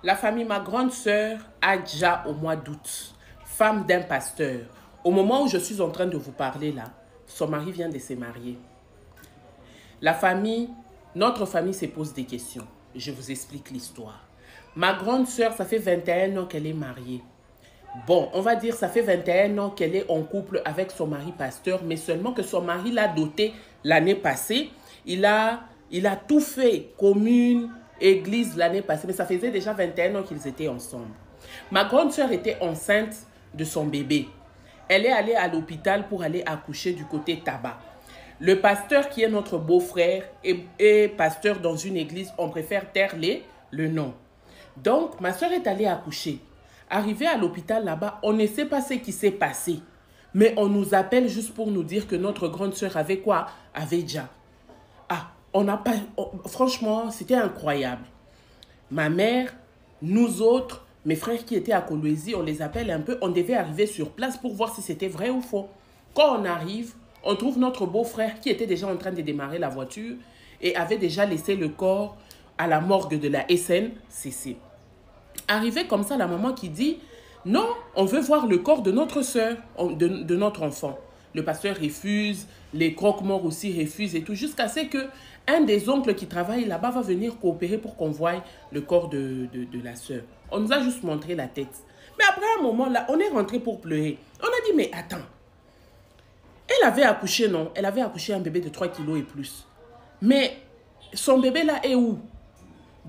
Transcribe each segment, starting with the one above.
La famille, ma grande sœur, Adja au mois d'août, femme d'un pasteur. Au moment où je suis en train de vous parler là, son mari vient de se marier. La famille, notre famille se pose des questions. Je vous explique l'histoire. Ma grande sœur, ça fait 21 ans qu'elle est mariée. Bon, on va dire ça fait 21 ans qu'elle est en couple avec son mari pasteur, mais seulement que son mari l'a dotée l'année passée. Il a tout fait, commune, église l'année passée, mais ça faisait déjà 21 ans qu'ils étaient ensemble. Ma grande sœur était enceinte de son bébé. Elle est allée à l'hôpital pour aller accoucher du côté tabac. Le pasteur qui est notre beau-frère est pasteur dans une église, on préfère taire le nom. Donc, ma soeur est allée accoucher. Arrivée à l'hôpital là-bas, on ne sait pas ce qui s'est passé. Mais on nous appelle juste pour nous dire que notre grande soeur avait quoi? Avait déjà. Ah, on n'a pas... franchement, c'était incroyable. Ma mère, nous autres, mes frères qui étaient à Kolwezi, on les appelle un peu. On devait arriver sur place pour voir si c'était vrai ou faux. Quand on arrive, on trouve notre beau-frère qui était déjà en train de démarrer la voiture et avait déjà laissé le corps à la morgue de la SNCC. Arrivé comme ça, la maman qui dit « Non, on veut voir le corps de notre soeur, de notre enfant. » Le pasteur refuse, les croque-morts aussi refusent et tout, jusqu'à ce que un des oncles qui travaille là-bas va venir coopérer pour qu'on voie le corps de la soeur. On nous a juste montré la tête. Mais après un moment, là, on est rentré pour pleurer. On a dit « Mais attends, elle avait accouché, non? Elle avait accouché un bébé de 3 kilos et plus. Mais son bébé là est où? »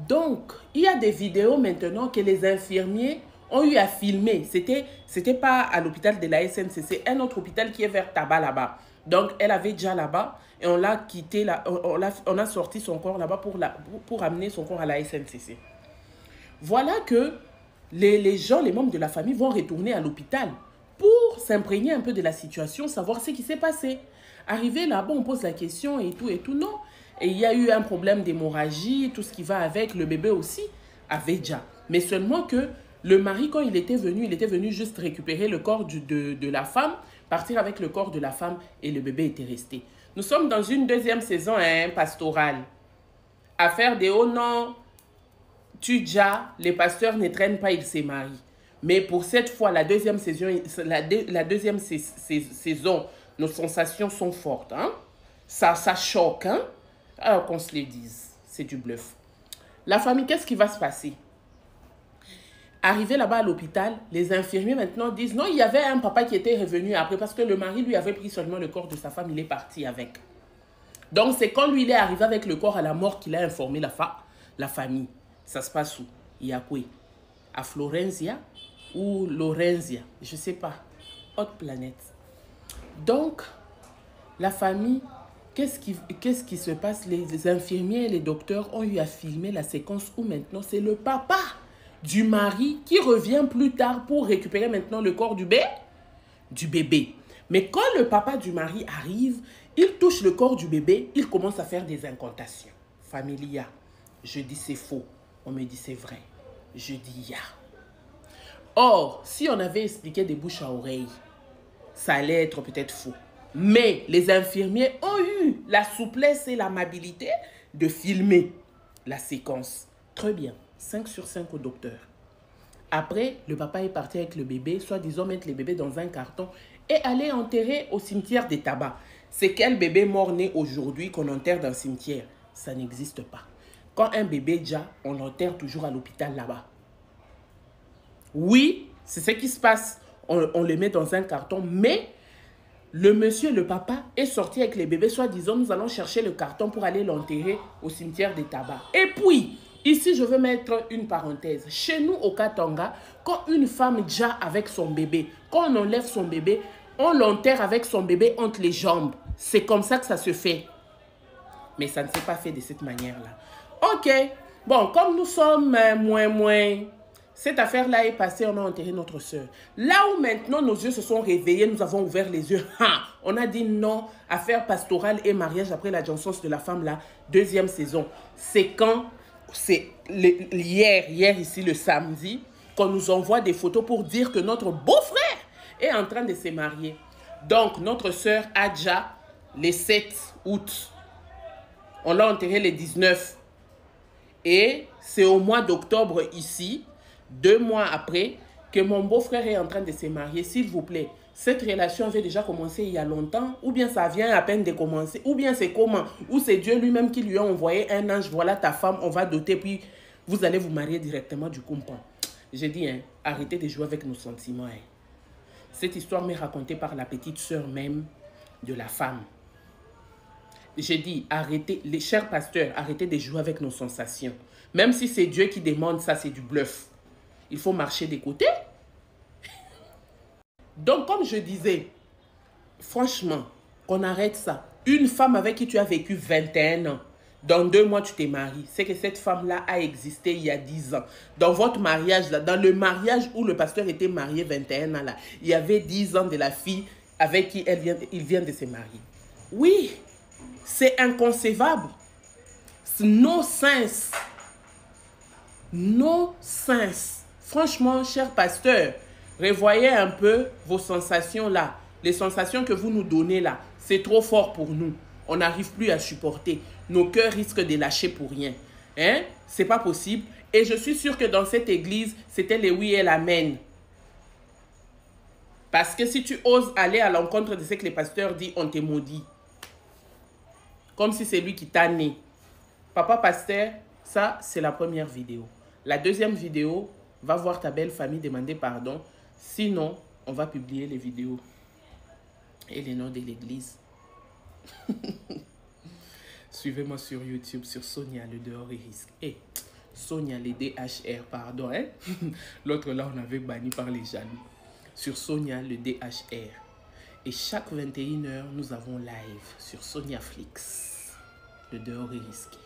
Donc, il y a des vidéos maintenant que les infirmiers ont eu à filmer. C'était pas à l'hôpital de la SNCC, c'est un autre hôpital qui est vers Tabac là-bas. Donc, elle avait déjà là-bas et on l'a quitté, on a sorti son corps là-bas pour amener son corps à la SNCC. Voilà que les gens, les membres de la famille vont retourner à l'hôpital pour s'imprégner un peu de la situation, savoir ce qui s'est passé. Arrivé là-bas, on pose la question et tout, non. Et il y a eu un problème d'hémorragie, tout ce qui va avec, le bébé aussi avait déjà. Mais seulement que le mari, quand il était venu juste récupérer le corps de la femme, partir avec le corps de la femme et le bébé était resté. Nous sommes dans une deuxième saison pastorale. Affaire des hauts noms, les pasteurs ne traînent pas, ils se marient. Mais pour cette fois, la deuxième saison, nos sensations sont fortes. Hein? Ça choque, hein? Alors qu'on se le dise, c'est du bluff. La famille, qu'est-ce qui va se passer? Arrivé là-bas à l'hôpital, les infirmiers maintenant disent non, il y avait un papa qui était revenu après parce que le mari lui avait pris seulement le corps de sa femme, il est parti avec. Donc c'est quand lui il est arrivé avec le corps à la mort qu'il a informé la famille. Ça se passe où? Yakoué. À Florencia ou Lorenzia, je ne sais pas. Autre planète. Donc, la famille... Qu'est-ce qui se passe? Les infirmiers et les docteurs ont eu à filmer la séquence où maintenant c'est le papa du mari qui revient plus tard pour récupérer maintenant le corps du bébé. Mais quand le papa du mari arrive, il touche le corps du bébé, il commence à faire des incantations. Familia, je dis c'est faux, on me dit c'est vrai, je dis ya. Or, si on avait expliqué des bouches à oreille, ça allait être peut-être faux. Mais les infirmiers ont eu la souplesse et l'amabilité de filmer la séquence. Très bien, 5 sur 5 au docteur. Après, le papa est parti avec le bébé, soi-disant mettre le bébé dans un carton et aller enterrer au cimetière des tabacs. C'est quel bébé mort-né aujourd'hui qu'on enterre dans le cimetière? Ça n'existe pas. Quand un bébé déjà, on l'enterre toujours à l'hôpital là-bas. Oui, c'est ce qui se passe. On le met dans un carton, mais... le monsieur, le papa, est sorti avec les bébés, soi-disant, nous allons chercher le carton pour aller l'enterrer au cimetière des tabacs. Et puis, ici, je veux mettre une parenthèse. Chez nous, au Katanga, quand une femme déjà avec son bébé, quand on enlève son bébé, on l'enterre avec son bébé entre les jambes. C'est comme ça que ça se fait. Mais ça ne s'est pas fait de cette manière-là. Ok, bon, comme nous sommes moins... Cette affaire-là est passée, on a enterré notre soeur. Là où maintenant nos yeux se sont réveillés, nous avons ouvert les yeux. On a dit non, affaire pastorale et mariage après la jouissance de la femme, la deuxième saison. C'est quand, c'est hier ici le samedi, qu'on nous envoie des photos pour dire que notre beau-frère est en train de se marier. Donc notre soeur Adja, le 7 août, on l'a enterré le 19. Et c'est au mois d'octobre ici, 2 mois après, que mon beau-frère est en train de se marier. S'il vous plaît, cette relation avait déjà commencé il y a longtemps, ou bien ça vient à peine de commencer, ou bien c'est comment, ou c'est Dieu lui-même qui lui a envoyé un ange, voilà ta femme, on va doter, puis vous allez vous marier directement du compas. J'ai dit, hein, arrêtez de jouer avec nos sentiments. Hein. Cette histoire m'est racontée par la petite sœur même de la femme. J'ai dit, arrêtez, les chers pasteurs, arrêtez de jouer avec nos sensations. Même si c'est Dieu qui demande ça, c'est du bluff. Il faut marcher des côtés. Donc, comme je disais, franchement, qu'on arrête ça. Une femme avec qui tu as vécu 21 ans, dans 2 mois, tu t'es marié. C'est que cette femme-là a existé il y a 10 ans. Dans votre mariage, là, dans le mariage où le pasteur était marié 21 ans, là, il y avait 10 ans de la fille avec qui il vient de se marier. Oui, c'est inconcevable. C'est no sense. No sense. Franchement, cher pasteur, revoyez un peu vos sensations là. Les sensations que vous nous donnez là, c'est trop fort pour nous. On n'arrive plus à supporter. Nos cœurs risquent de lâcher pour rien. Hein? C'est pas possible. Et je suis sûre que dans cette église, c'était les oui et l'amen. Parce que si tu oses aller à l'encontre de ce que les pasteurs disent, on te maudit. Comme si c'est lui qui t'a né. Papa pasteur, ça c'est la première vidéo. La deuxième vidéo, va voir ta belle famille demander pardon. Sinon, on va publier les vidéos et les noms de l'église. Suivez-moi sur YouTube, sur Sonia le dehors et risque. Et Sonia le DHR, pardon. Hein? L'autre là, on avait banni par les jaloux. Sur Sonia le DHR. Et chaque 21 h, nous avons live sur Sonia Flix. Le dehors est risqué.